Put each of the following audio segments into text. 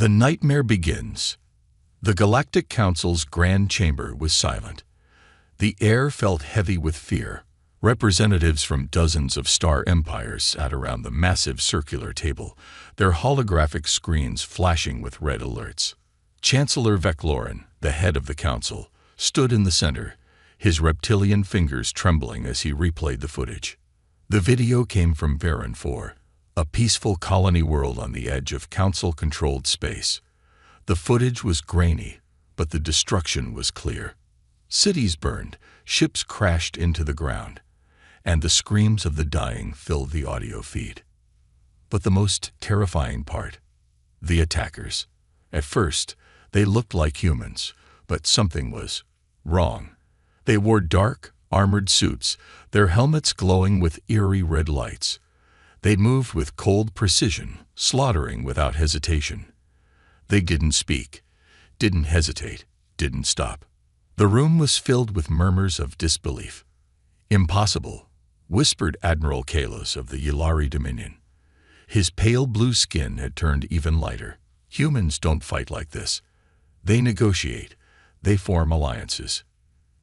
The nightmare begins. The Galactic Council's grand chamber was silent. The air felt heavy with fear. Representatives from dozens of star empires sat around the massive circular table, their holographic screens flashing with red alerts. Chancellor Veclorin, the head of the council, stood in the center, his reptilian fingers trembling as he replayed the footage. The video came from Varan 4, a peaceful colony world on the edge of council-controlled space. The footage was grainy, but the destruction was clear. Cities burned, ships crashed into the ground, and the screams of the dying filled the audio feed. But the most terrifying part, the attackers. At first, they looked like humans, but something was wrong. They wore dark, armored suits, their helmets glowing with eerie red lights. They moved with cold precision, slaughtering without hesitation. They didn't speak, didn't hesitate, didn't stop. The room was filled with murmurs of disbelief. "Impossible," whispered Admiral Kalos of the Yilari Dominion. His pale blue skin had turned even lighter. "Humans don't fight like this. They negotiate. They form alliances.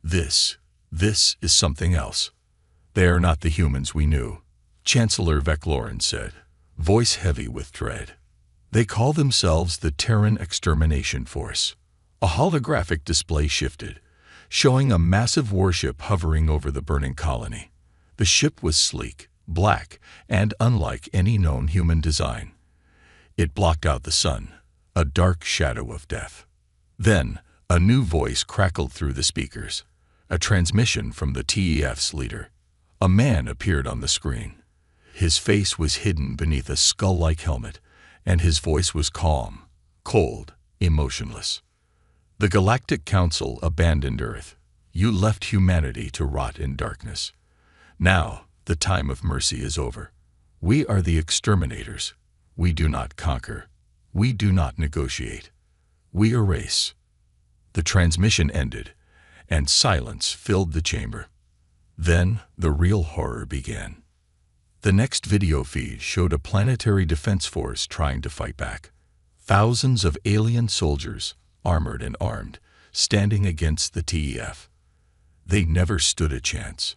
This is something else. They are not the humans we knew," Chancellor Veclorin said, voice heavy with dread. "They call themselves the Terran Extermination Force." A holographic display shifted, showing a massive warship hovering over the burning colony. The ship was sleek, black, and unlike any known human design. It blocked out the sun, a dark shadow of death. Then, a new voice crackled through the speakers, a transmission from the TEF's leader. A man appeared on the screen. His face was hidden beneath a skull-like helmet, and his voice was calm, cold, emotionless. "The Galactic Council abandoned Earth. You left humanity to rot in darkness. Now, the time of mercy is over. We are the exterminators. We do not conquer. We do not negotiate. We erase." The transmission ended, and silence filled the chamber. Then the real horror began. The next video feed showed a planetary defense force trying to fight back. Thousands of alien soldiers, armored and armed, standing against the TEF. They never stood a chance.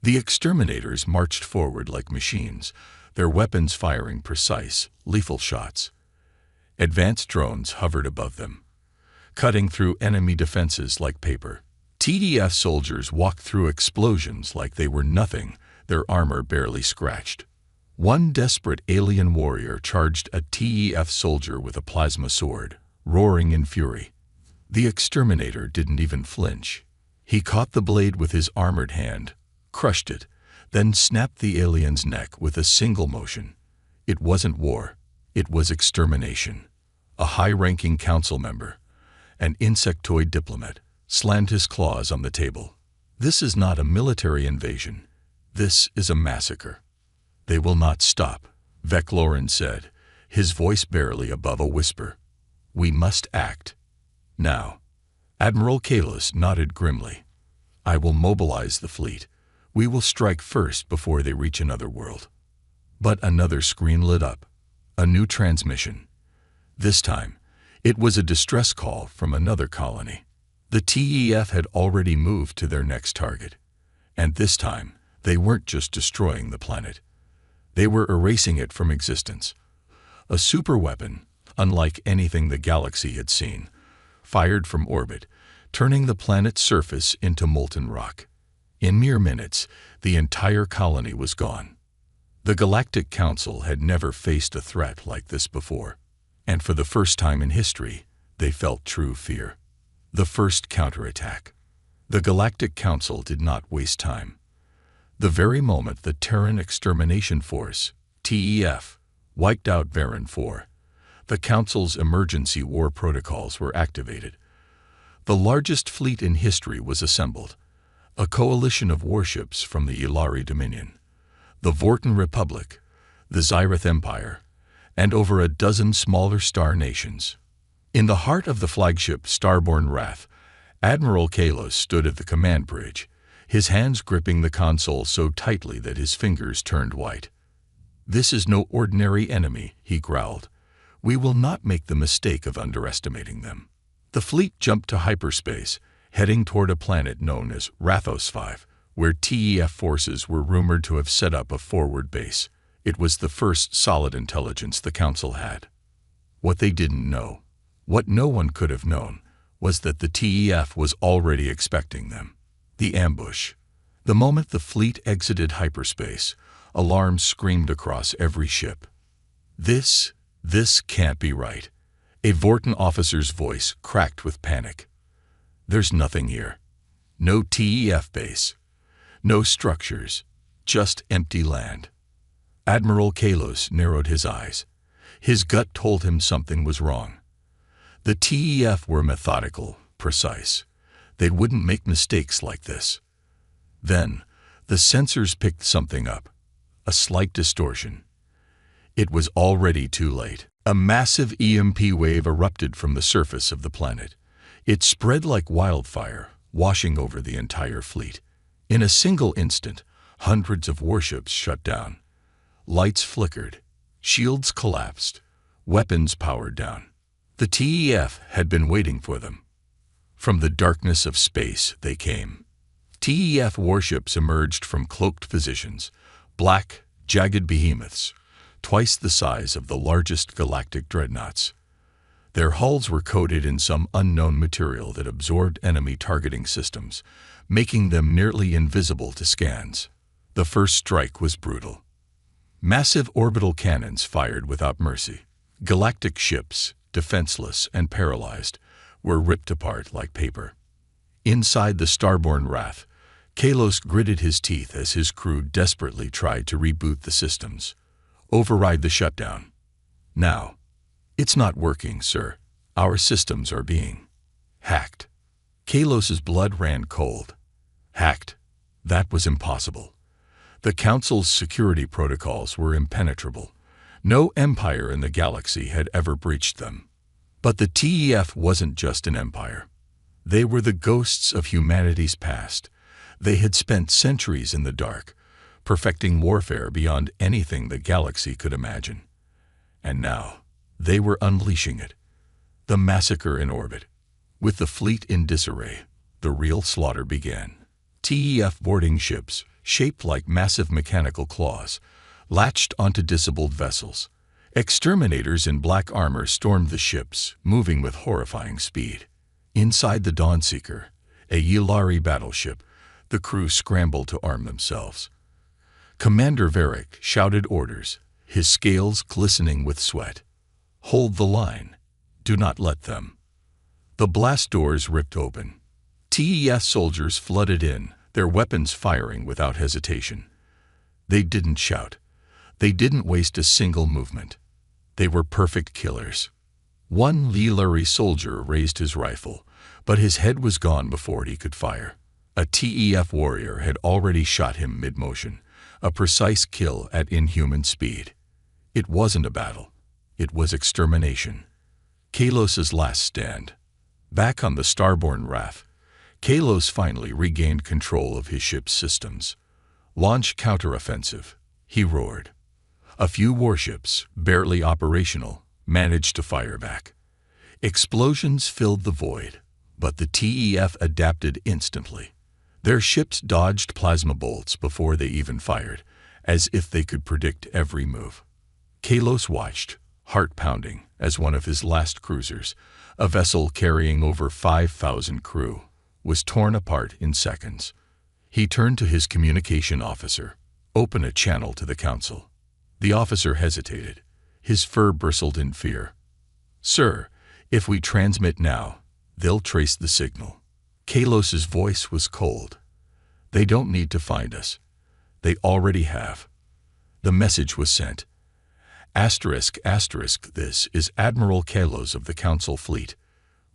The exterminators marched forward like machines, their weapons firing precise, lethal shots. Advanced drones hovered above them, cutting through enemy defenses like paper. TDF soldiers walked through explosions like they were nothing, their armor barely scratched. One desperate alien warrior charged a TEF soldier with a plasma sword, roaring in fury. The exterminator didn't even flinch. He caught the blade with his armored hand, crushed it, then snapped the alien's neck with a single motion. It wasn't war, it was extermination. A high-ranking council member, an insectoid diplomat, slammed his claws on the table. "This is not a military invasion. This is a massacre." "They will not stop," Veclorin said, his voice barely above a whisper. "We must act. Now." Admiral Kalos nodded grimly. "I will mobilize the fleet. We will strike first before they reach another world." But another screen lit up. A new transmission. This time, it was a distress call from another colony. The TEF had already moved to their next target. And this time, they weren't just destroying the planet. They were erasing it from existence. A superweapon, unlike anything the galaxy had seen, fired from orbit, turning the planet's surface into molten rock. In mere minutes, the entire colony was gone. The Galactic Council had never faced a threat like this before, and for the first time in history, they felt true fear. The first counterattack. The Galactic Council did not waste time. The very moment the Terran Extermination Force, TEF, wiped out Varan 4, the Council's emergency war protocols were activated. The largest fleet in history was assembled, a coalition of warships from the Yilari Dominion, the Vorten Republic, the Xyrath Empire, and over a dozen smaller star nations. In the heart of the flagship Starborn Wrath, Admiral Kalos stood at the command bridge, his hands gripping the console so tightly that his fingers turned white. "This is no ordinary enemy," he growled. We will not make the mistake of underestimating them. The fleet jumped to hyperspace, heading toward a planet known as Rathos 5, where TEF forces were rumored to have set up a forward base. It was the first solid intelligence the Council had. What they didn't know, what no one could have known, was that the TEF was already expecting them. The ambush. The moment the fleet exited hyperspace, alarms screamed across every ship. This can't be right. A Vorten officer's voice cracked with panic. There's nothing here. No TEF base. No structures. Just empty land. Admiral Kalos narrowed his eyes. His gut told him something was wrong. The TEF were methodical, precise. They wouldn't make mistakes like this. Then, the sensors picked something up. A slight distortion. It was already too late. A massive EMP wave erupted from the surface of the planet. It spread like wildfire, washing over the entire fleet. In a single instant, hundreds of warships shut down. Lights flickered. Shields collapsed. Weapons powered down. The TEF had been waiting for them. From the darkness of space they came. TEF warships emerged from cloaked positions, black, jagged behemoths, twice the size of the largest galactic dreadnoughts. Their hulls were coated in some unknown material that absorbed enemy targeting systems, making them nearly invisible to scans. The first strike was brutal. Massive orbital cannons fired without mercy. Galactic ships, defenseless and paralyzed, were ripped apart like paper. Inside the starborn Wrath, Kalos gritted his teeth as his crew desperately tried to reboot the systems. Override the shutdown. Now. It's not working, sir. Our systems are being hacked. Kalos's blood ran cold. Hacked? That was impossible. The Council's security protocols were impenetrable. No empire in the galaxy had ever breached them. But the TEF wasn't just an empire. They were the ghosts of humanity's past. They had spent centuries in the dark, perfecting warfare beyond anything the galaxy could imagine. And now, they were unleashing it. The massacre in orbit. With the fleet in disarray, the real slaughter began. TEF boarding ships, shaped like massive mechanical claws, latched onto disabled vessels. Exterminators in black armor stormed the ships, moving with horrifying speed. Inside the Dawnseeker, a Yulari battleship, the crew scrambled to arm themselves. Commander Varric shouted orders, his scales glistening with sweat. Hold the line. Do not let them. The blast doors ripped open. TEF soldiers flooded in, their weapons firing without hesitation. They didn't shout. They didn't waste a single movement. They were perfect killers. One Yulari soldier raised his rifle, but his head was gone before he could fire. A TEF warrior had already shot him mid-motion, a precise kill at inhuman speed. It wasn't a battle. It was extermination. Kalos's last stand. Back on the starborn Wrath, Kalos finally regained control of his ship's systems. Launch counteroffensive, he roared. A few warships, barely operational, managed to fire back. Explosions filled the void, but the TEF adapted instantly. Their ships dodged plasma bolts before they even fired, as if they could predict every move. Kalos watched, heart pounding, as one of his last cruisers, a vessel carrying over 5,000 crew, was torn apart in seconds. He turned to his communication officer. Open a channel to the Council. The officer hesitated. His fur bristled in fear. Sir, if we transmit now, they'll trace the signal. Kalos's voice was cold. They don't need to find us. They already have. The message was sent. ***, this is Admiral Kalos of the Council Fleet.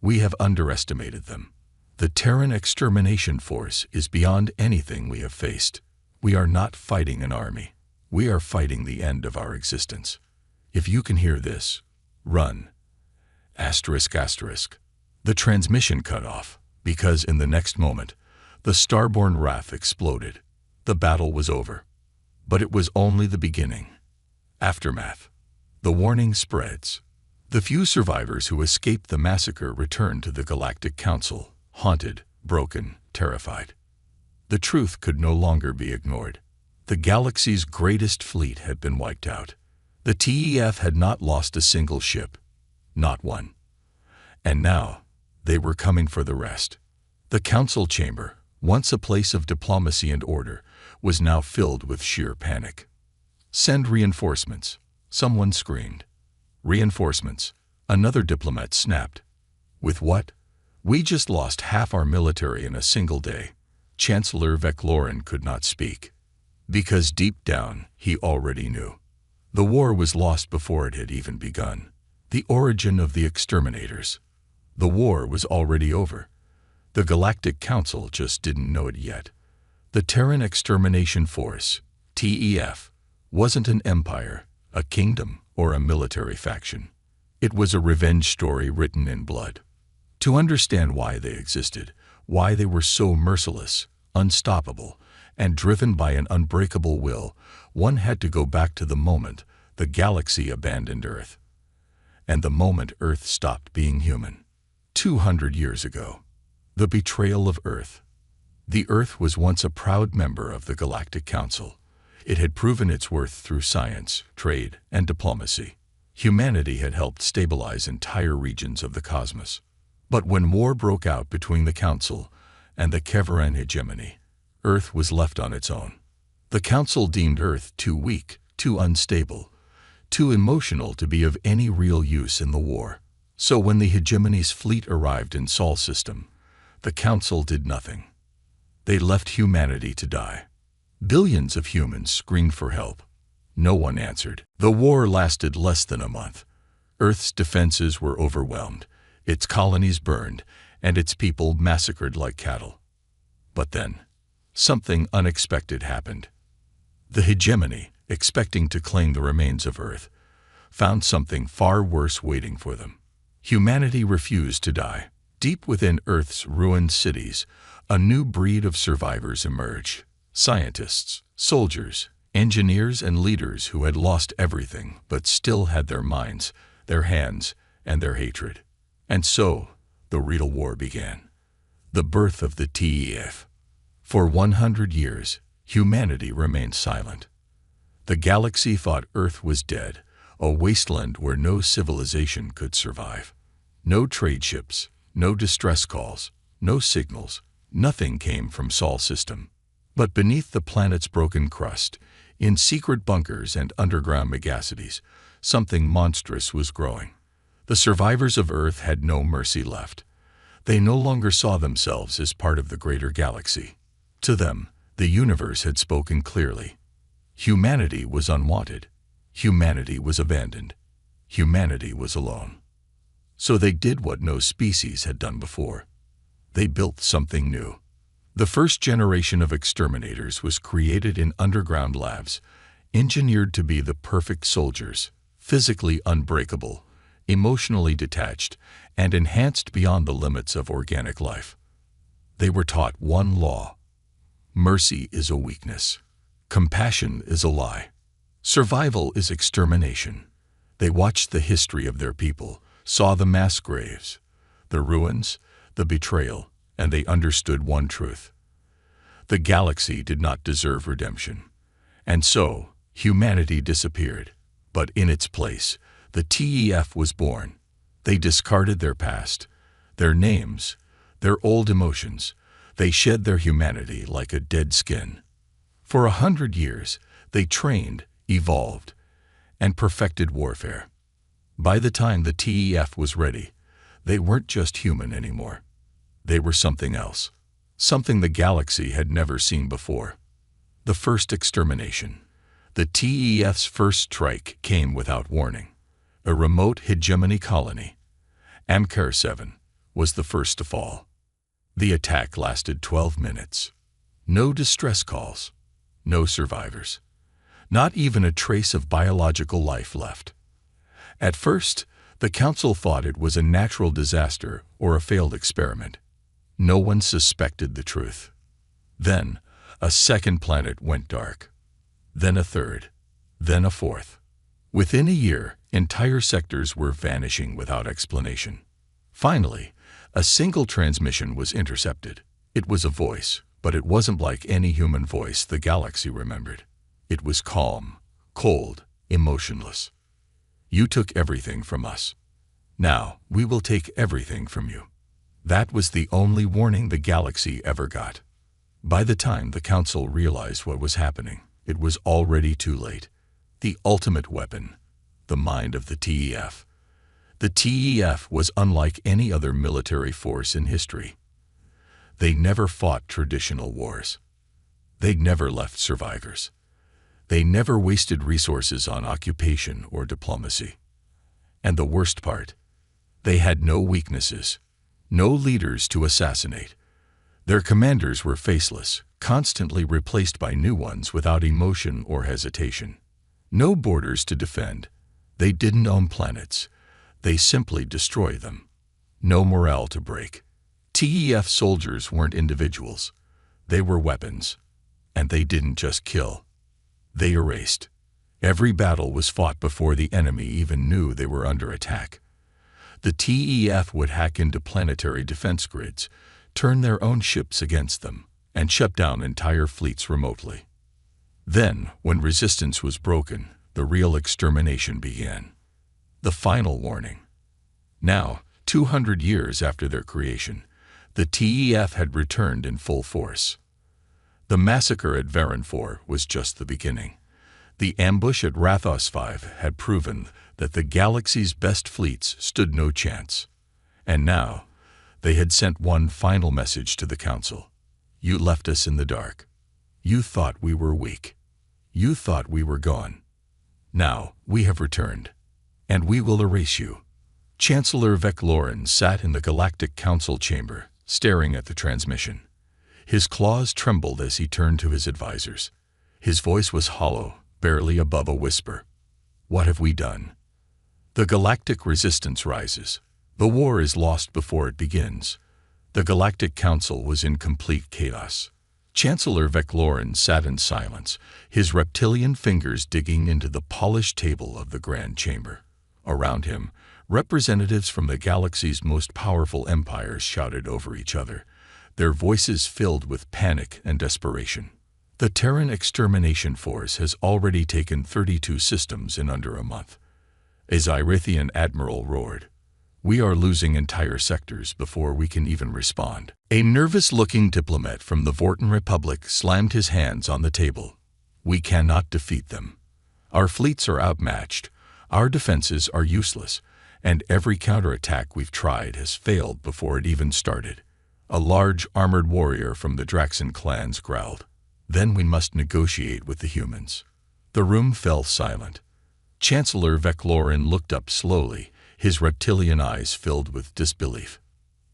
We have underestimated them. The Terran Extermination Force is beyond anything we have faced. We are not fighting an army. We are fighting the end of our existence. If you can hear this, run. ***. The transmission cut off, because in the next moment, the starborn Wrath exploded. The battle was over. But it was only the beginning. Aftermath. The warning spreads. The few survivors who escaped the massacre returned to the Galactic Council, haunted, broken, terrified. The truth could no longer be ignored. The galaxy's greatest fleet had been wiped out. The TEF had not lost a single ship, not one. And now, they were coming for the rest. The council chamber, once a place of diplomacy and order, was now filled with sheer panic. "Send reinforcements," someone screamed. "Reinforcements," another diplomat snapped. "With what? We just lost half our military in a single day." Chancellor Veclorin could not speak. Because deep down, he already knew. The war was lost before it had even begun. The origin of the exterminators. The war was already over. The Galactic Council just didn't know it yet. The Terran Extermination Force, TEF, wasn't an empire, a kingdom, or a military faction. It was a revenge story written in blood. To understand why they existed, why they were so merciless, unstoppable, and driven by an unbreakable will, one had to go back to the moment the galaxy abandoned Earth. And the moment Earth stopped being human. 200 years ago. The betrayal of Earth. The Earth was once a proud member of the Galactic Council. It had proven its worth through science, trade, and diplomacy. Humanity had helped stabilize entire regions of the cosmos. But when war broke out between the Council and the Terran hegemony, Earth was left on its own. The Council deemed Earth too weak, too unstable, too emotional to be of any real use in the war. So when the hegemony's fleet arrived in Sol system, the Council did nothing. They left humanity to die. Billions of humans screamed for help. No one answered. The war lasted less than a month. Earth's defenses were overwhelmed, its colonies burned, and its people massacred like cattle. But then, something unexpected happened. The hegemony, expecting to claim the remains of Earth, found something far worse waiting for them. Humanity refused to die. Deep within Earth's ruined cities, a new breed of survivors emerged. Scientists, soldiers, engineers, and leaders who had lost everything but still had their minds, their hands, and their hatred. And so, the real war began. The birth of the TEF. For 100 years, humanity remained silent. The galaxy thought Earth was dead, a wasteland where no civilization could survive. No trade ships, no distress calls, no signals, nothing came from Sol system. But beneath the planet's broken crust, in secret bunkers and underground megacities, something monstrous was growing. The survivors of Earth had no mercy left. They no longer saw themselves as part of the greater galaxy. To them, the universe had spoken clearly. Humanity was unwanted. Humanity was abandoned. Humanity was alone. So they did what no species had done before. They built something new. The first generation of exterminators was created in underground labs, engineered to be the perfect soldiers, physically unbreakable, emotionally detached, and enhanced beyond the limits of organic life. They were taught one law. Mercy is a weakness. Compassion is a lie. Survival is extermination. They watched the history of their people, saw the mass graves, the ruins, the betrayal, and they understood one truth. The galaxy did not deserve redemption. And so, humanity disappeared. But in its place, the TEF was born. They discarded their past, their names, their old emotions. They shed their humanity like a dead skin. For 100 years, they trained, evolved, and perfected warfare. By the time the TEF was ready, they weren't just human anymore. They were something else, something the galaxy had never seen before. The first extermination. The TEF's first strike came without warning. A remote hegemony colony, Amkar 7, was the first to fall. The attack lasted 12 minutes. No distress calls, no survivors. Not even a trace of biological life left. At first, the Council thought it was a natural disaster or a failed experiment. No one suspected the truth. Then, a second planet went dark. Then a third. Then a fourth. Within a year, entire sectors were vanishing without explanation. Finally, a single transmission was intercepted. It was a voice, but it wasn't like any human voice the galaxy remembered. It was calm, cold, emotionless. You took everything from us. Now, we will take everything from you. That was the only warning the galaxy ever got. By the time the Council realized what was happening, it was already too late. The ultimate weapon, the mind of the TEF. The TEF was unlike any other military force in history. They never fought traditional wars. They never left survivors. They never wasted resources on occupation or diplomacy. And the worst part, they had no weaknesses, no leaders to assassinate. Their commanders were faceless, constantly replaced by new ones without emotion or hesitation. No borders to defend. They didn't own planets. They simply destroyed them. No morale to break. TEF soldiers weren't individuals. They were weapons. And they didn't just kill. They erased. Every battle was fought before the enemy even knew they were under attack. The TEF would hack into planetary defense grids, turn their own ships against them, and shut down entire fleets remotely. Then, when resistance was broken, the real extermination began. The final warning. Now, 200 years after their creation, the TEF had returned in full force. The massacre at Varan 4 was just the beginning. The ambush at Rathos 5 had proven that the galaxy's best fleets stood no chance. And now, they had sent one final message to the Council. You left us in the dark. You thought we were weak. You thought we were gone. Now, we have returned. And we will erase you. Chancellor Veclorin sat in the Galactic Council chamber, staring at the transmission. His claws trembled as he turned to his advisors. His voice was hollow, barely above a whisper. What have we done? The galactic resistance rises. The war is lost before it begins. The Galactic Council was in complete chaos. Chancellor Veclorin sat in silence, his reptilian fingers digging into the polished table of the Grand Chamber. Around him, representatives from the galaxy's most powerful empires shouted over each other, their voices filled with panic and desperation. The Terran Extermination Force has already taken 32 systems in under a month. A Zyrithian admiral roared, "We are losing entire sectors before we can even respond." A nervous-looking diplomat from the Vorten Republic slammed his hands on the table. "We cannot defeat them. Our fleets are outmatched, our defenses are useless, and every counterattack we've tried has failed before it even started." A large armored warrior from the Draxan clans growled. "Then we must negotiate with the humans." The room fell silent. Chancellor Veclorin looked up slowly, his reptilian eyes filled with disbelief.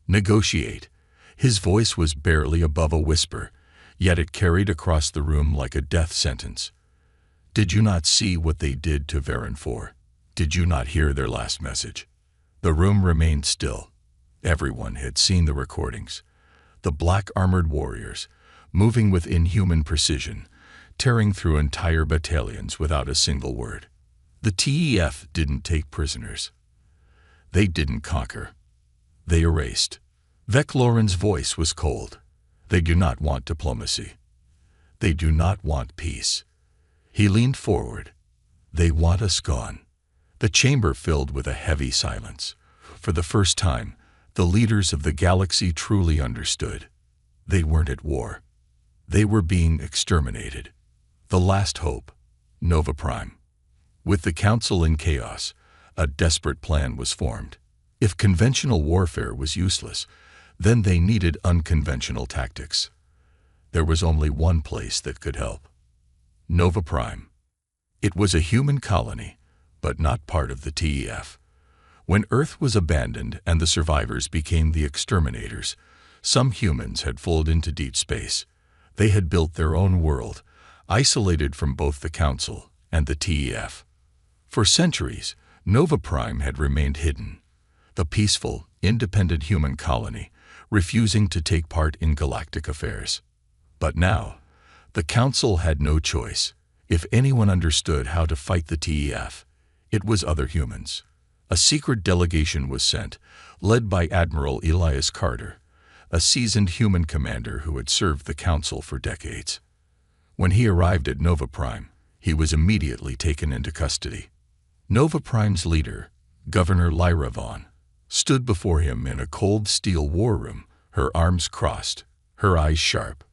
Negotiate. His voice was barely above a whisper, yet it carried across the room like a death sentence. Did you not see what they did to Varan 4? Did you not hear their last message? The room remained still. Everyone had seen the recordings. The black armored warriors, moving with inhuman precision, tearing through entire battalions without a single word. The TEF didn't take prisoners. They didn't conquer. They erased. Veclorin's voice was cold. They do not want diplomacy. They do not want peace. He leaned forward. They want us gone. The chamber filled with a heavy silence. For the first time, the leaders of the galaxy truly understood. They weren't at war. They were being exterminated. The last hope, Nova Prime. With the Council in chaos, a desperate plan was formed. If conventional warfare was useless, then they needed unconventional tactics. There was only one place that could help. Nova Prime. It was a human colony, but not part of the TEF. When Earth was abandoned and the survivors became the exterminators, some humans had flown into deep space. They had built their own world, isolated from both the Council and the TEF. For centuries, Nova Prime had remained hidden, the peaceful, independent human colony, refusing to take part in galactic affairs. But now, the Council had no choice. If anyone understood how to fight the TEF, It was other humans. A secret delegation was sent, led by Admiral Elias Carter, a seasoned human commander who had served the Council for decades. When he arrived at Nova Prime, he was immediately taken into custody. Nova Prime's leader, Governor Lyra Vaughn, stood before him in a cold steel war room, her arms crossed, her eyes sharp.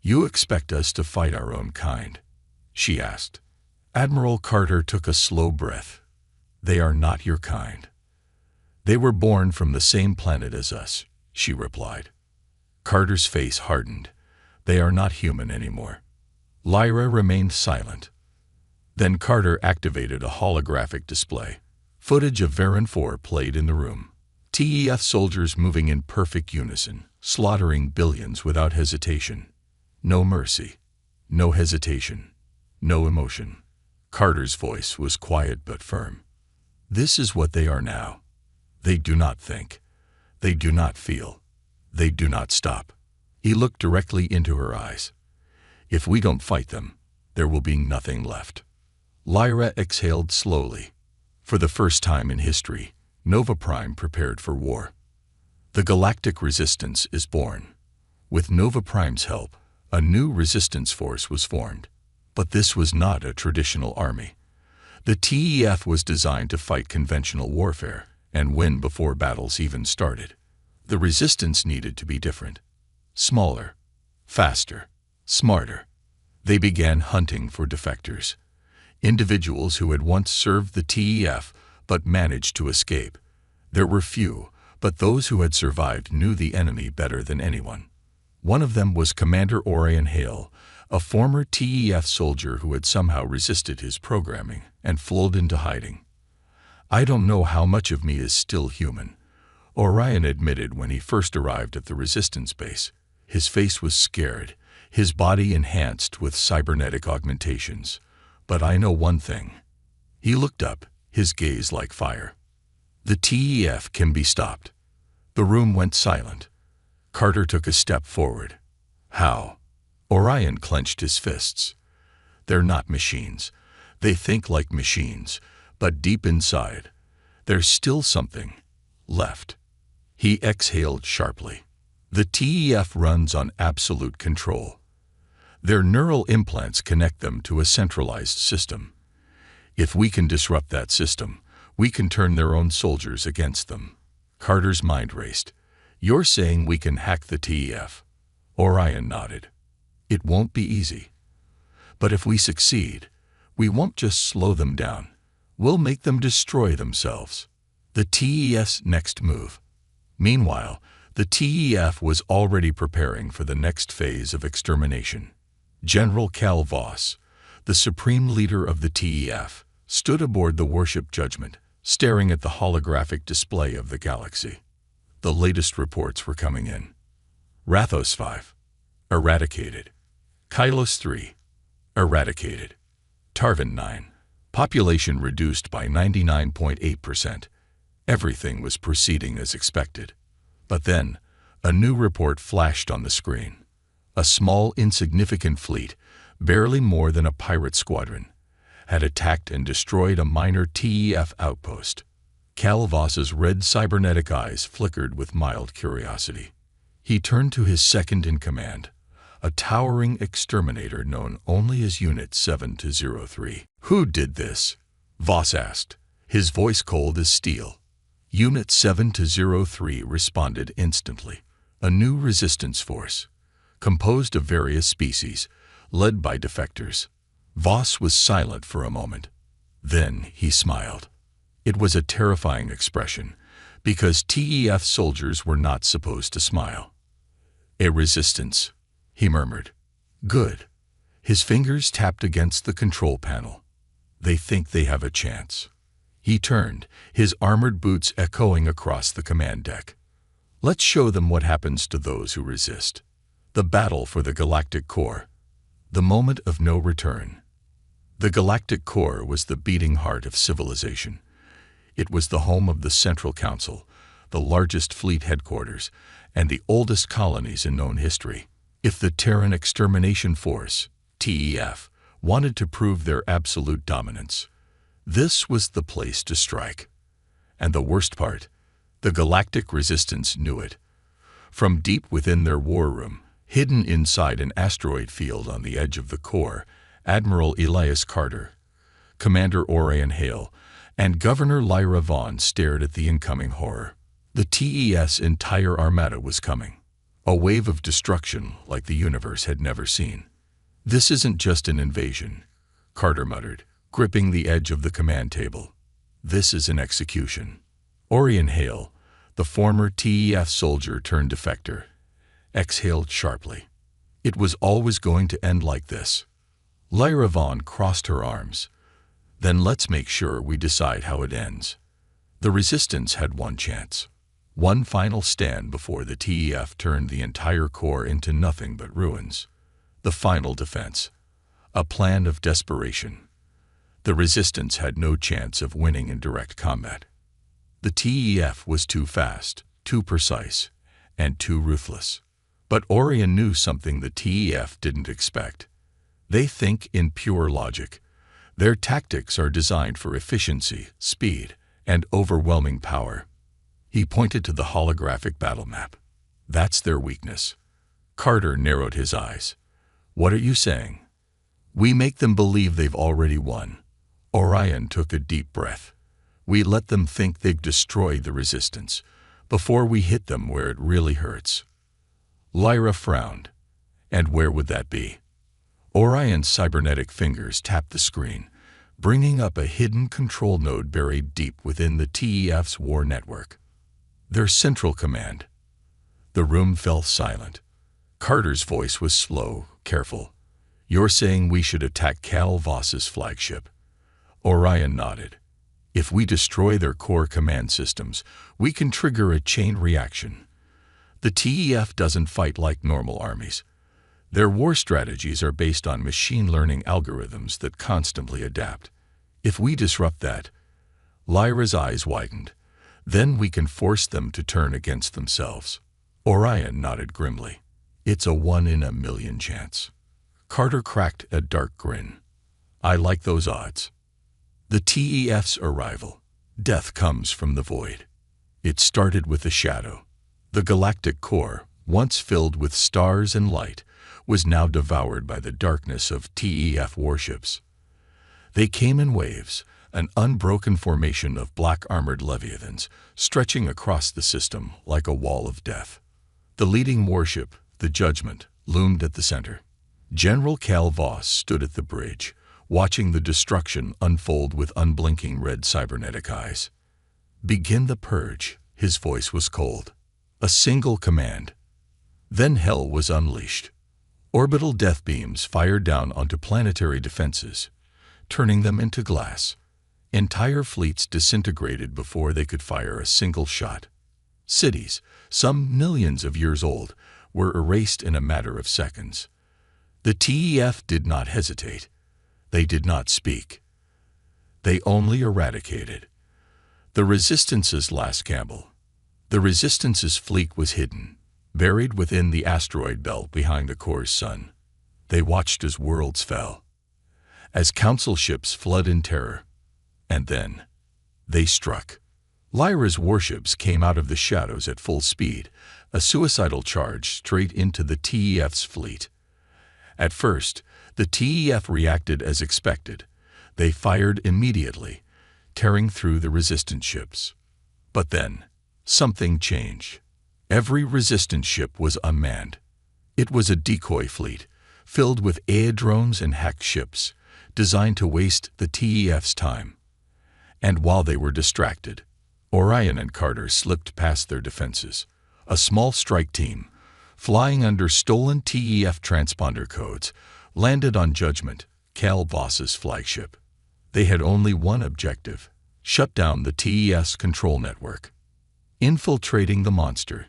"You expect us to fight our own kind?" she asked. Admiral Carter took a slow breath. "They are not your kind." "They were born from the same planet as us," she replied. Carter's face hardened. "They are not human anymore." Lyra remained silent. Then Carter activated a holographic display. Footage of Varan 4 played in the room. TEF soldiers moving in perfect unison, slaughtering billions without hesitation. No mercy, no hesitation, no emotion. Carter's voice was quiet but firm. "This is what they are now. They do not think. They do not feel. They do not stop." He looked directly into her eyes. "If we don't fight them, there will be nothing left." Lyra exhaled slowly. For the first time in history, Nova Prime prepared for war. The Galactic Resistance is born. With Nova Prime's help, a new resistance force was formed. But this was not a traditional army. The TEF was designed to fight conventional warfare and win before battles even started. The resistance needed to be different. Smaller, faster, smarter. They began hunting for defectors. Individuals who had once served the TEF but managed to escape. There were few, but those who had survived knew the enemy better than anyone. One of them was Commander Orion Hale, a former TEF soldier who had somehow resisted his programming and fled into hiding. "I don't know how much of me is still human," Orion admitted when he first arrived at the resistance base. His face was scared, his body enhanced with cybernetic augmentations. "But I know one thing." He looked up, his gaze like fire. "The TEF can be stopped." The room went silent. Carter took a step forward. "How?" Orion clenched his fists. "They're not machines. They think like machines, but deep inside, there's still something left." He exhaled sharply. "The TEF runs on absolute control. Their neural implants connect them to a centralized system. If we can disrupt that system, we can turn their own soldiers against them." Carter's mind raced. "You're saying we can hack the TEF?" Orion nodded. "It won't be easy. But if we succeed, we won't just slow them down. We'll make them destroy themselves." The TEF's next move. Meanwhile, the TEF was already preparing for the next phase of extermination. General Cal Voss, the supreme leader of the TEF, stood aboard the warship Judgment, staring at the holographic display of the galaxy. The latest reports were coming in. Rathos 5, eradicated. Kylos 3, eradicated. Tarvin 9, population reduced by 99.8%. Everything was proceeding as expected. But then, a new report flashed on the screen. A small, insignificant fleet, barely more than a pirate squadron, had attacked and destroyed a minor TEF outpost. Cal Voss's red cybernetic eyes flickered with mild curiosity. He turned to his second-in-command, a towering exterminator known only as Unit 7-03. "Who did this?" Voss asked, his voice cold as steel. Unit 7-03 responded instantly. A new resistance force, composed of various species, led by defectors. Voss was silent for a moment. Then he smiled. It was a terrifying expression, because TEF soldiers were not supposed to smile. "A resistance," he murmured. "Good." His fingers tapped against the control panel. "They think they have a chance." He turned, his armored boots echoing across the command deck. "Let's show them what happens to those who resist." The battle for the Galactic Core. The moment of no return. The Galactic Core was the beating heart of civilization. It was the home of the Central Council, the largest fleet headquarters, and the oldest colonies in known history. If the Terran Extermination Force, TEF, wanted to prove their absolute dominance, This was the place to strike. And the worst part, the Galactic Resistance knew it. From deep within their war room, hidden inside an asteroid field on the edge of the core, Admiral Elias Carter, Commander Orion Hale, and Governor Lyra Vaughn stared at the incoming horror. The TES entire armada was coming. A wave of destruction like the universe had never seen. "This isn't just an invasion," Carter muttered, gripping the edge of the command table. "This is an execution." Orion Hale, the former TEF soldier turned defector, exhaled sharply. It was always going to end like this. Lyra Vaughn crossed her arms. "Then let's make sure we decide how it ends." The Resistance had one chance. One final stand before the TEF turned the entire core into nothing but ruins. The final defense. A plan of desperation. The Resistance had no chance of winning in direct combat. The TEF was too fast, too precise, and too ruthless. But Orion knew something the TEF didn't expect. They think in pure logic. Their tactics are designed for efficiency, speed, and overwhelming power. He pointed to the holographic battle map. "That's their weakness." Carter narrowed his eyes. "What are you saying?" "We make them believe they've already won." Orion took a deep breath. "We let them think they've destroyed the Resistance before we hit them where it really hurts." Lyra frowned. "And where would that be?" Orion's cybernetic fingers tapped the screen, bringing up a hidden control node buried deep within the TEF's war network. Their central command. The room fell silent. Carter's voice was slow, careful. "You're saying we should attack Cal Voss's flagship?" Orion nodded. "If we destroy their core command systems, we can trigger a chain reaction. The TEF doesn't fight like normal armies. Their war strategies are based on machine learning algorithms that constantly adapt. If we disrupt that..." Lyra's eyes widened. "Then we can force them to turn against themselves." Orion nodded grimly. "It's a 1 in 1,000,000 chance." Carter cracked a dark grin. "I like those odds." The TEF's arrival. Death comes from the void. It started with the shadow. The galactic core, once filled with stars and light, was now devoured by the darkness of TEF warships. They came in waves, an unbroken formation of black-armored leviathans, stretching across the system like a wall of death. The leading warship, the Judgment, loomed at the center. General Cal Voss stood at the bridge, watching the destruction unfold with unblinking red cybernetic eyes. "Begin the purge," his voice was cold. A single command. Then hell was unleashed. Orbital death beams fired down onto planetary defenses, turning them into glass. Entire fleets disintegrated before they could fire a single shot. Cities, some millions of years old, were erased in a matter of seconds. The TEF did not hesitate. They did not speak. They only eradicated. The Resistance's last gamble. The Resistance's fleet was hidden, buried within the asteroid belt behind the core's sun. They watched as worlds fell, as council ships fled in terror. And then, they struck. Lyra's warships came out of the shadows at full speed, a suicidal charge straight into the TEF's fleet. At first, the TEF reacted as expected. They fired immediately, tearing through the Resistance ships. But then, something changed. Every Resistance ship was unmanned. It was a decoy fleet, filled with AI drones and hacked ships, designed to waste the TEF's time. And while they were distracted, Orion and Carter slipped past their defenses. A small strike team, flying under stolen TEF transponder codes, landed on Judgment, Cal Voss's flagship. They had only one objective: shut down the TES control network. Infiltrating the monster.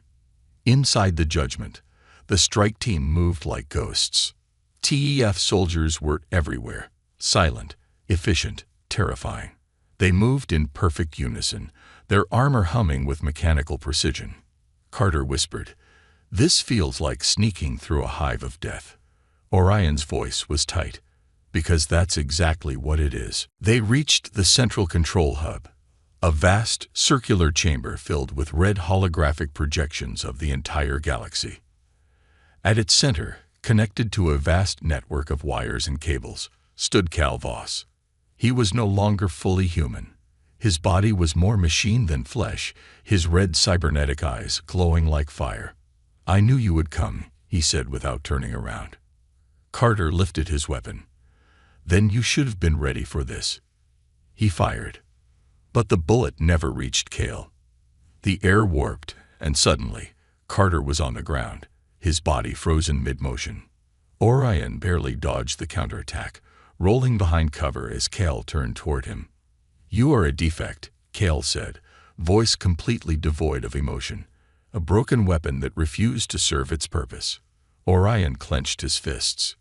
Inside the Judgment, the strike team moved like ghosts. TEF soldiers were everywhere, silent, efficient, terrifying. They moved in perfect unison, their armor humming with mechanical precision. Carter whispered, "This feels like sneaking through a hive of death." Orion's voice was tight. because that's exactly what it is. They reached the central control hub, a vast circular chamber filled with red holographic projections of the entire galaxy. At its center, connected to a vast network of wires and cables, stood Cal Voss. He was no longer fully human. His body was more machine than flesh, his red cybernetic eyes glowing like fire. "I knew you would come," he said without turning around. Carter lifted his weapon. "Then you should have been ready for this." He fired. But the bullet never reached Cale. The air warped, and suddenly, Carter was on the ground, his body frozen mid-motion. Orion barely dodged the counterattack, rolling behind cover as Cale turned toward him. "You are a defect," Cale said, voice completely devoid of emotion, a broken weapon that refused to serve its purpose. Orion clenched his fists.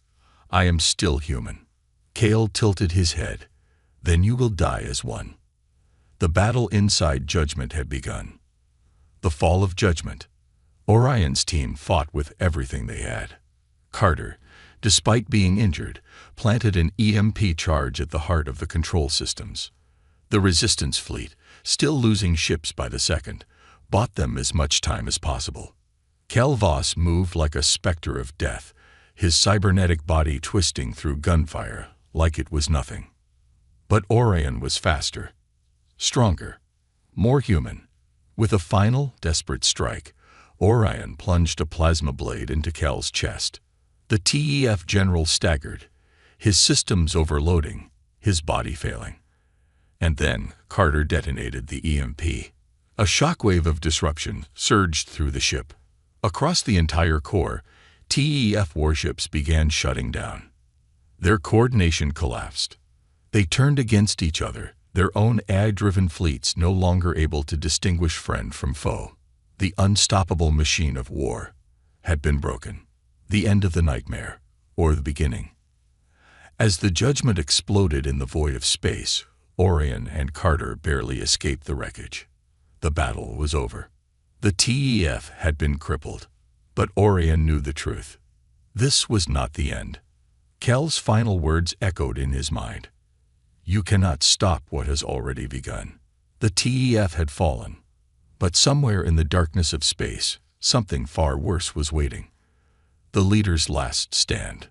"I am still human." Cale tilted his head. "Then you will die as one." The battle inside Judgment had begun. The fall of Judgment. Orion's team fought with everything they had. Carter, despite being injured, planted an EMP charge at the heart of the control systems. The Resistance fleet, still losing ships by the second, bought them as much time as possible. Cal Voss moved like a specter of death, his cybernetic body twisting through gunfire like it was nothing. But Orion was faster, stronger, more human. With a final, desperate strike, Orion plunged a plasma blade into Cal's chest. The TEF general staggered, his systems overloading, his body failing. And then Carter detonated the EMP. A shockwave of disruption surged through the ship. Across the entire core, TEF warships began shutting down. Their coordination collapsed. They turned against each other, their own AI-driven fleets no longer able to distinguish friend from foe. The unstoppable machine of war had been broken. The end of the nightmare, or the beginning. As the Judgment exploded in the void of space, Orion and Carter barely escaped the wreckage. The battle was over. The TEF had been crippled, but Orion knew the truth. This was not the end. Cal's final words echoed in his mind. "You cannot stop what has already begun." The TEF had fallen, but somewhere in the darkness of space, something far worse was waiting. The leader's last stand.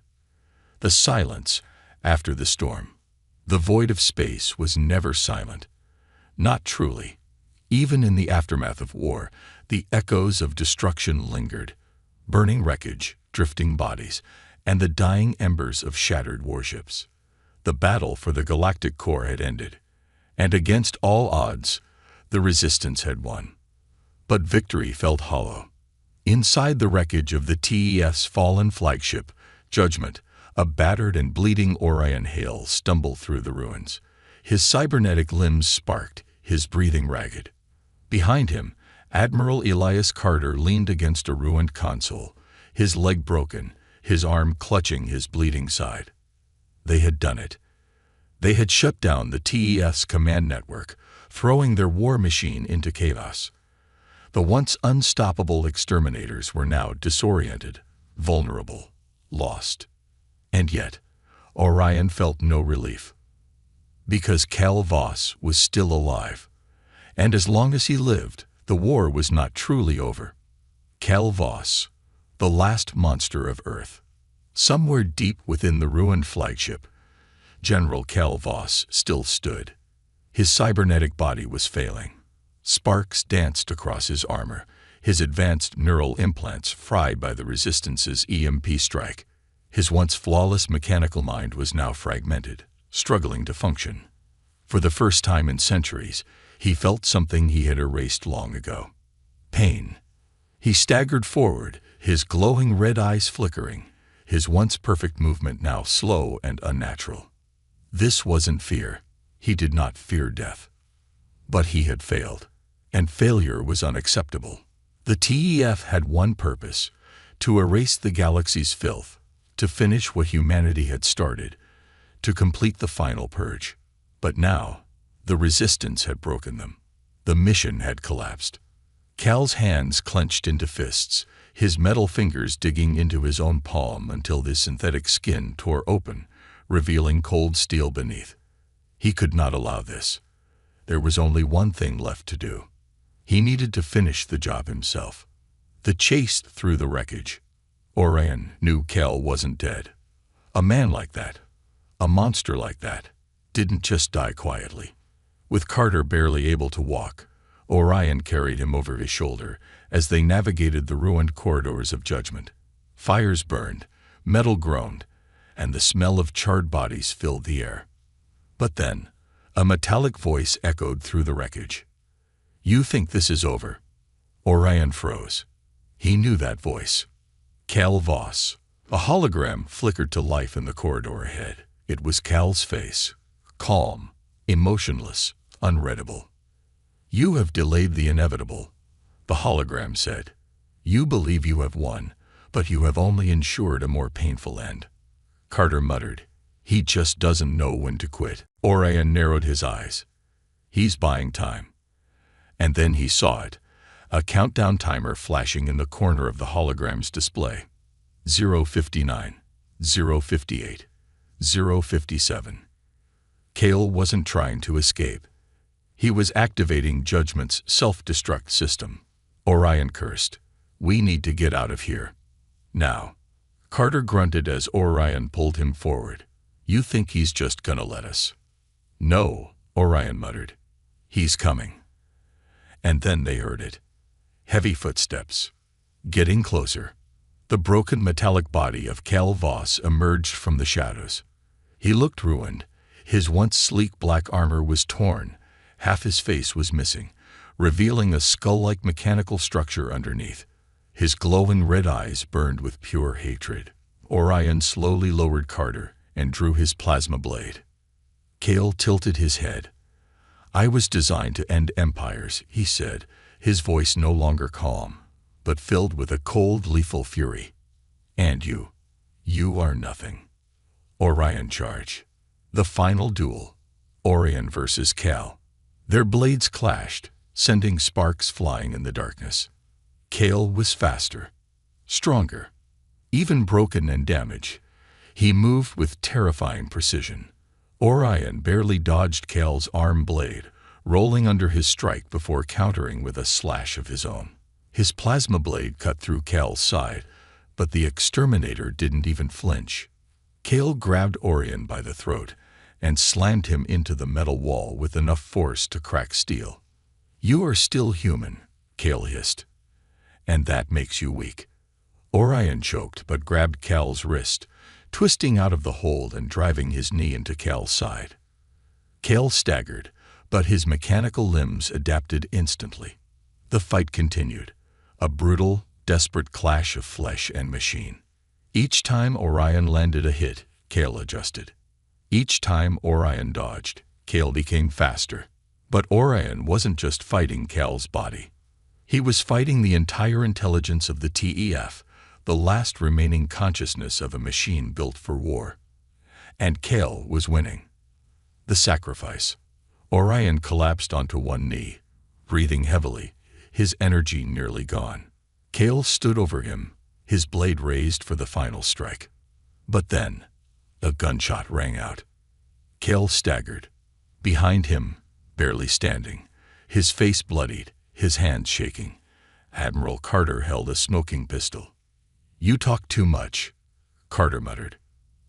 The silence after the storm. The void of space was never silent. Not truly. Even in the aftermath of war, the echoes of destruction lingered. Burning wreckage, drifting bodies, and the dying embers of shattered warships. The battle for the galactic core had ended, and against all odds, the Resistance had won. But victory felt hollow. Inside the wreckage of the TEF's fallen flagship, Judgment, a battered and bleeding Orion Hale stumbled through the ruins. His cybernetic limbs sparked, his breathing ragged. Behind him, Admiral Elias Carter leaned against a ruined console, his leg broken, his arm clutching his bleeding side. They had done it. They had shut down the TEF's command network, throwing their war machine into chaos. The once unstoppable exterminators were now disoriented, vulnerable, lost. And yet, Orion felt no relief. Because Cal Voss was still alive. And as long as he lived, the war was not truly over. Cal Voss, the last monster of Earth. Somewhere deep within the ruined flagship, General Cal Voss still stood. His cybernetic body was failing. Sparks danced across his armor, his advanced neural implants fried by the Resistance's EMP strike. His once flawless mechanical mind was now fragmented, struggling to function. For the first time in centuries, he felt something he had erased long ago. Pain. He staggered forward, his glowing red eyes flickering, his once perfect movement now slow and unnatural. This wasn't fear. He did not fear death. But he had failed. And failure was unacceptable. The TEF had one purpose: to erase the galaxy's filth, to finish what humanity had started, to complete the final purge. But now, the Resistance had broken them. The mission had collapsed. Cal's hands clenched into fists, his metal fingers digging into his own palm until the synthetic skin tore open, revealing cold steel beneath. He could not allow this. There was only one thing left to do. He needed to finish the job himself. The chase through the wreckage. Orion knew Cal wasn't dead. A man like that, a monster like that, didn't just die quietly. With Carter barely able to walk, Orion carried him over his shoulder as they navigated the ruined corridors of judgment. Fires burned, metal groaned, and the smell of charred bodies filled the air. But then, a metallic voice echoed through the wreckage. "You think this is over?" Orion froze. He knew that voice. Cal Voss. A hologram flickered to life in the corridor ahead. It was Cal's face. Calm, emotionless, unreadable. "You have delayed the inevitable," the hologram said. "You believe you have won, but you have only ensured a more painful end." Carter muttered. "He just doesn't know when to quit." Orion narrowed his eyes. "He's buying time." And then he saw it, a countdown timer flashing in the corner of the hologram's display. 0:59, 0:58, 0:57. Cal wasn't trying to escape. He was activating Judgment's self-destruct system. Orion cursed. "We need to get out of here. Now." Carter grunted as Orion pulled him forward. "You think he's just gonna let us?" "No," Orion muttered. "He's coming." And then they heard it. Heavy footsteps. Getting closer. The broken metallic body of Cal Voss emerged from the shadows. He looked ruined. His once sleek black armor was torn. Half his face was missing, revealing a skull-like mechanical structure underneath. His glowing red eyes burned with pure hatred. Orion slowly lowered Carter and drew his plasma blade. Cal tilted his head. "I was designed to end empires," he said, his voice no longer calm, but filled with a cold, lethal fury. "And you are nothing." Orion charged. The final duel. Orion versus Cal. Their blades clashed, sending sparks flying in the darkness. Cal was faster, stronger, even broken and damaged. He moved with terrifying precision. Orion barely dodged Cal's arm blade, rolling under his strike before countering with a slash of his own. His plasma blade cut through Cal's side, but the exterminator didn't even flinch. Cal grabbed Orion by the throat and slammed him into the metal wall with enough force to crack steel. "You are still human," Cal hissed. "And that makes you weak." Orion choked but grabbed Cal's wrist, twisting out of the hold and driving his knee into Cal's side. Cal staggered, but his mechanical limbs adapted instantly. The fight continued, a brutal, desperate clash of flesh and machine. Each time Orion landed a hit, Cal adjusted. Each time Orion dodged, Cal became faster. But Orion wasn't just fighting Cal's body. He was fighting the entire intelligence of the TEF, the last remaining consciousness of a machine built for war. And Cal was winning. The sacrifice. Orion collapsed onto one knee, breathing heavily, his energy nearly gone. Cal stood over him, his blade raised for the final strike. But then, a gunshot rang out. Cal staggered. Behind him, barely standing, his face bloodied, his hands shaking, Admiral Carter held a smoking pistol. "You talk too much," Carter muttered.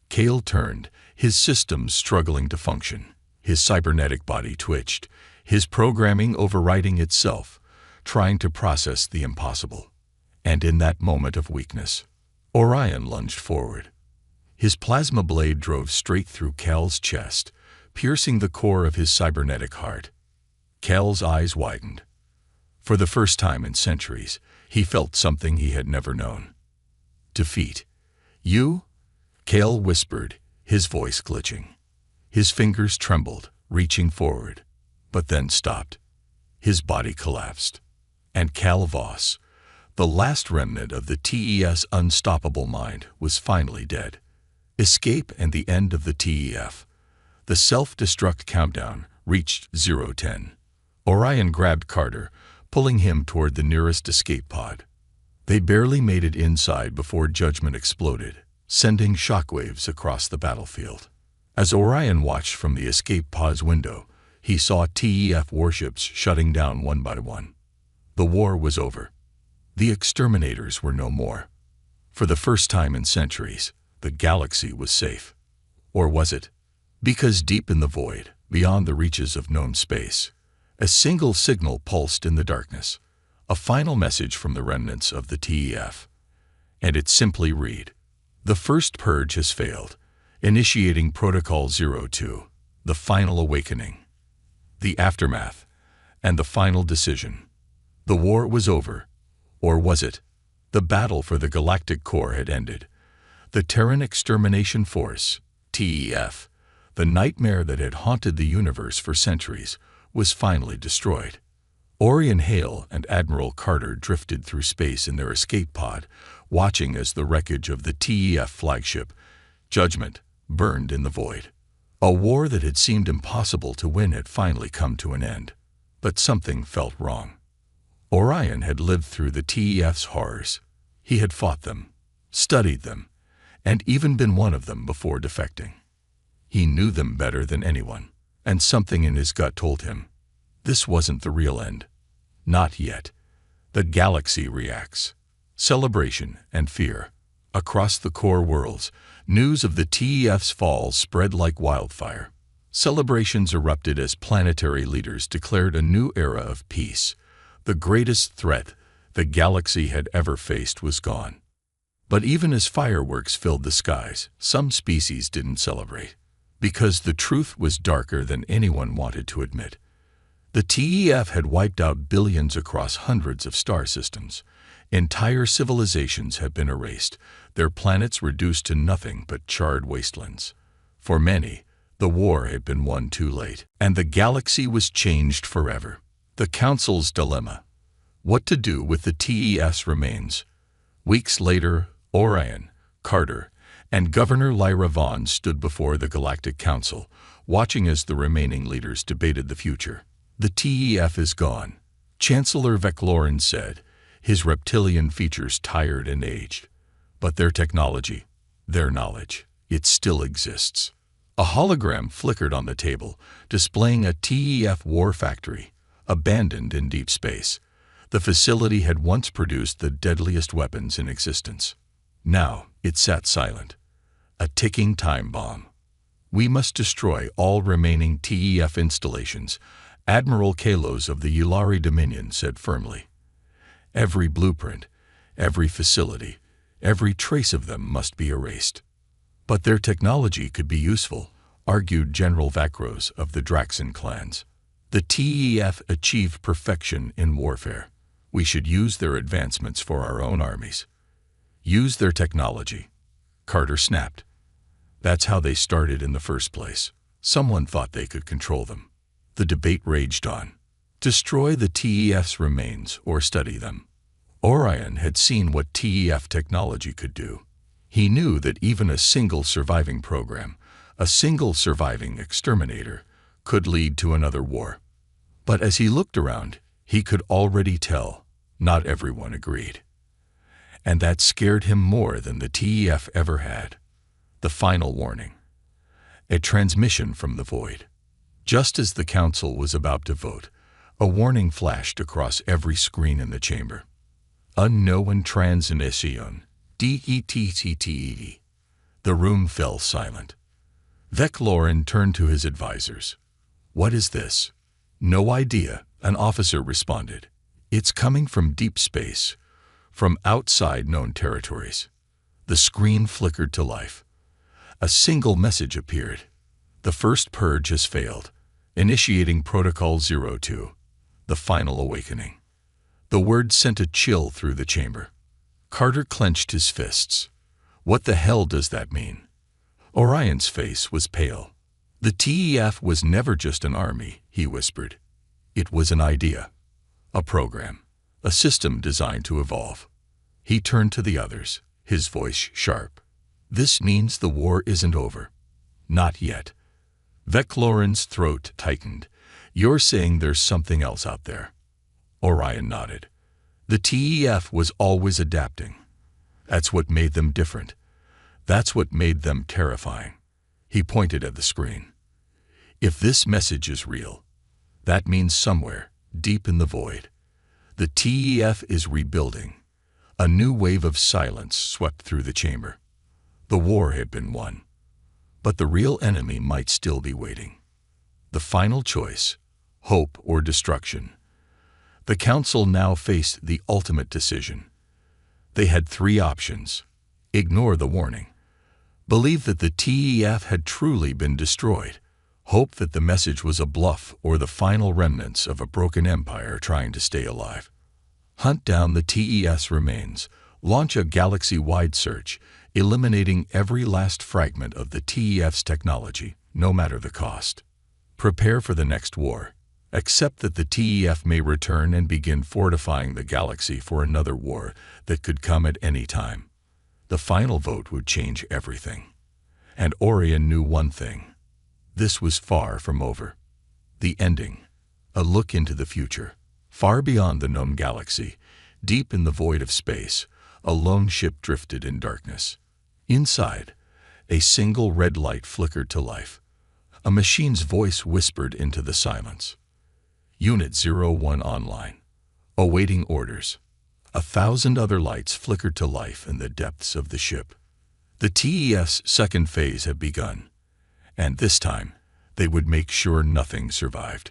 Cal turned, his systems struggling to function. His cybernetic body twitched, his programming overriding itself, trying to process the impossible. And in that moment of weakness, Orion lunged forward. His plasma blade drove straight through Cal's chest, piercing the core of his cybernetic heart. Cal's eyes widened. For the first time in centuries, he felt something he had never known. Defeat. "You?" Cal whispered, his voice glitching. His fingers trembled, reaching forward, but then stopped. His body collapsed. And Cal Voss, the last remnant of the TES unstoppable mind, was finally dead. Escape and the end of the TEF. The self-destruct countdown reached 0:10. Orion grabbed Carter, pulling him toward the nearest escape pod. They barely made it inside before Judgment exploded, sending shockwaves across the battlefield. As Orion watched from the escape pod's window, he saw TEF warships shutting down one by one. The war was over. The exterminators were no more. For the first time in centuries, the galaxy was safe. Or was it? Because deep in the void, beyond the reaches of known space, a single signal pulsed in the darkness, a final message from the remnants of the TEF. And it simply read, "The first purge has failed, initiating Protocol 02, the final awakening." The aftermath, and the final decision. The war was over. Or was it? The battle for the galactic core had ended. The Terran Extermination Force, TEF, the nightmare that had haunted the universe for centuries, was finally destroyed. Orion Hale and Admiral Carter drifted through space in their escape pod, watching as the wreckage of the TEF flagship, Judgment, burned in the void. A war that had seemed impossible to win had finally come to an end. But something felt wrong. Orion had lived through the TEF's horrors. He had fought them, studied them, and even been one of them before defecting. He knew them better than anyone, and something in his gut told him, this wasn't the real end. Not yet. The galaxy reacts. Celebration and fear. Across the core worlds, news of the TEF's fall spread like wildfire. Celebrations erupted as planetary leaders declared a new era of peace. The greatest threat the galaxy had ever faced was gone. But even as fireworks filled the skies, some species didn't celebrate, because the truth was darker than anyone wanted to admit. The TEF had wiped out billions across hundreds of star systems. Entire civilizations had been erased, their planets reduced to nothing but charred wastelands. For many, the war had been won too late, and the galaxy was changed forever. The Council's dilemma. What to do with the TEF's remains? Weeks later, Orion, Carter, and Governor Lyra Vaughn stood before the Galactic Council, watching as the remaining leaders debated the future. The TEF is gone, Chancellor Veclorin said, his reptilian features tired and aged. But their technology, their knowledge, it still exists. A hologram flickered on the table, displaying a TEF war factory, abandoned in deep space. The facility had once produced the deadliest weapons in existence. Now it sat silent, a ticking time bomb. We must destroy all remaining TEF installations, Admiral Kalos of the Yulari Dominion said firmly. Every blueprint, every facility, every trace of them must be erased. But their technology could be useful, argued General Vakros of the Draxan clans. The TEF achieved perfection in warfare. We should use their advancements for our own armies. Use their technology. Carter snapped. That's how they started in the first place. Someone thought they could control them. The debate raged on. Destroy the TEF's remains or study them. Orion had seen what TEF technology could do. He knew that even a single surviving program, a single surviving exterminator, could lead to another war. But as he looked around, he could already tell not everyone agreed. And that scared him more than the TEF ever had. The final warning. A transmission from the void. Just as the council was about to vote, a warning flashed across every screen in the chamber. Unknown transmission. DETTTE. The room fell silent. Veclorin turned to his advisors. What is this? No idea, an officer responded. It's coming from deep space, from outside known territories. The screen flickered to life. A single message appeared. The first purge has failed, initiating Protocol 02, the final awakening. The word sent a chill through the chamber. Carter clenched his fists. What the hell does that mean? Orion's face was pale. The TEF was never just an army, he whispered. It was an idea, a program, a system designed to evolve. He turned to the others, his voice sharp. This means the war isn't over. Not yet. Veclorin's throat tightened. You're saying there's something else out there. Orion nodded. The TEF was always adapting. That's what made them different. That's what made them terrifying. He pointed at the screen. If this message is real, that means somewhere, deep in the void, the TEF is rebuilding. A new wave of silence swept through the chamber. The war had been won, but the real enemy might still be waiting. The final choice, hope or destruction. The Council now faced the ultimate decision. They had three options: ignore the warning, believe that the TEF had truly been destroyed, hope that the message was a bluff or the final remnants of a broken empire trying to stay alive. Hunt down the TES remains, launch a galaxy-wide search, eliminating every last fragment of the TEF's technology, no matter the cost. Prepare for the next war. Accept that the TEF may return and begin fortifying the galaxy for another war that could come at any time. The final vote would change everything. And Orion knew one thing. This was far from over. The ending. A look into the future. Far beyond the known galaxy, deep in the void of space, a lone ship drifted in darkness. Inside, a single red light flickered to life. A machine's voice whispered into the silence. Unit 01 online. Awaiting orders. 1,000 other lights flickered to life in the depths of the ship. The TEF's second phase had begun, and this time they would make sure nothing survived.